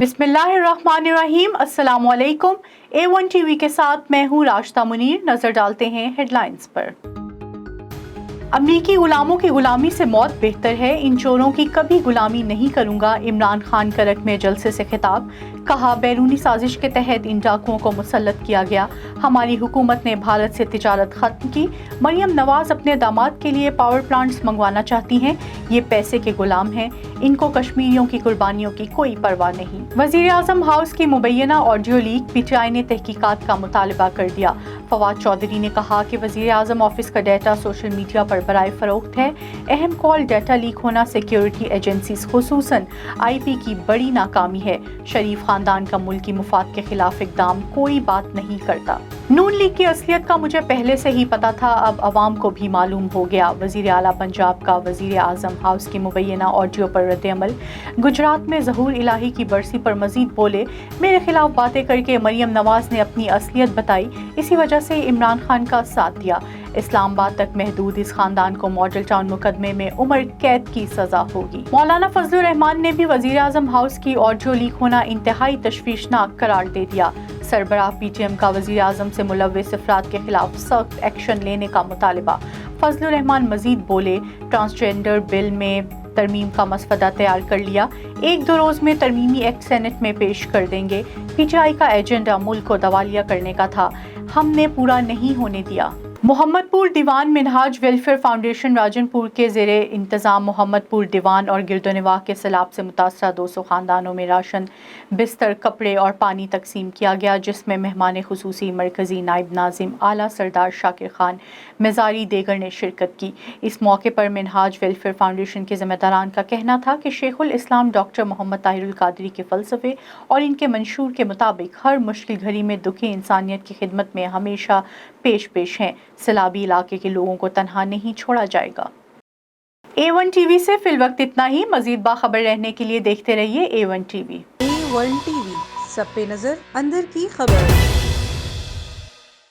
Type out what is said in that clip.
बिस्मिल्लाहिर्रहमानिर्रहीम। अस्सलाम वालेकुम। A1 टीवी के साथ मैं हूँ राशिदा मुनीर। नजर डालते हैं हेडलाइंस पर। अमरीकी गुलामों की गुलामी से मौत बेहतर है, इन चोरों की कभी गुलामी नहीं करूंगा। इमरान खान करक में जलसे से खिताब। कहा, बैरूनी साजिश के तहत इन डाकुओं को मुसल्लत किया गया। हमारी हुकूमत ने भारत से तिजारत खत्म की। मरियम नवाज अपने दामाद के लिए पावर प्लांट्स मंगवाना चाहती हैं। ये पैसे के गुलाम हैं, इनको कश्मीरियों की कुर्बानियों की कोई परवाह नहीं। वजीर आजम हाउस की मुबैना ऑडियो लीक, PTI ने तहकीकात का मुतालबा कर दिया। फवाद चौधरी ने कहा कि वजीर आजम ऑफिस का डाटा सोशल मीडिया पर बराए फरोख्त है। अहम कॉल डाटा लीक होना सिक्योरिटी एजेंसीज खुसूसन IP की बड़ी नाकामी है। शरीफ खानदान का मुल्की मुफाद के खिलाफ इकदाम कोई बात नहीं करता। नून लीग की असलियत का मुझे पहले से ही पता था, अब अवाम को भी मालूम हो गया। वजीर आला पंजाब का वजीर आजम हाउस की मुबैना ऑडियो पर रद्द-ए-अमल। गुजरात में ज़हूर इलाही की बरसी पर मजीद बोले, मेरे खिलाफ बातें करके मरियम नवाज ने अपनी असलियत बताई, इसी वजह से इमरान खान का साथ दिया। इस्लामाबाद तक महदूद इस खानदान को मॉडल टाउन मुकदमे में उम्र कैद की सजा होगी। मौलाना फजलुर रहमान ने भी वजीर आजम हाउस की ऑडियो लीक होना इंतहाई तशवीशनाक करार दे दिया। सरबराह PTM का वजीर आजम से मुलव्विस अफराद के खिलाफ सख्त एक्शन लेने का मुतालबा। फजलुर रहमान मजीद बोले, ट्रांसजेंडर बिल में तरमीम का मसवदा तैयार कर लिया, 1-2 रोज में तरमीमी एक्ट सेनेट में पेश कर देंगे। PTI का एजेंडा मुल्क को दवालिया करने का था, हमने पूरा नहीं होने दिया। मोहम्मदपुर दीवान मिनहाज वेलफेयर फाउंडेशन राजनपुर के ज़ेरे इंतज़ाम मोहम्मदपुर दीवान और गिरदोनवाह के सैलाब से मुतासरा 200 ख़ानदानों में राशन, बिस्तर, कपड़े और पानी तकसीम किया गया, जिसमें मेहमान खुसूसी मरकज़ी नायब नाजिम आला सरदार शाकिर खान मज़ारी देगर ने शिरकत की। इस मौके पर मिनहाज वेलफेयर फाउंडेशन के ज़िम्मेदारान का कहना था कि शेखुल इस्लाम डॉक्टर मोहम्मद ताहिरुल कादरी के फ़लसफ़े और इनके मंशूर के मुताबिक हर मुश्किल घड़ी में दुखी इंसानियत की खिदमत में हमेशा पेश हैं। सैलाबी इलाके के लोगों को तनहा नहीं छोड़ा जाएगा। A1 टीवी से फिलवक्त इतना ही। मजीद बाखबर रहने के लिए देखते रहिए A1 टीवी। A1 टीवी, सब पे नजर, अंदर की खबर।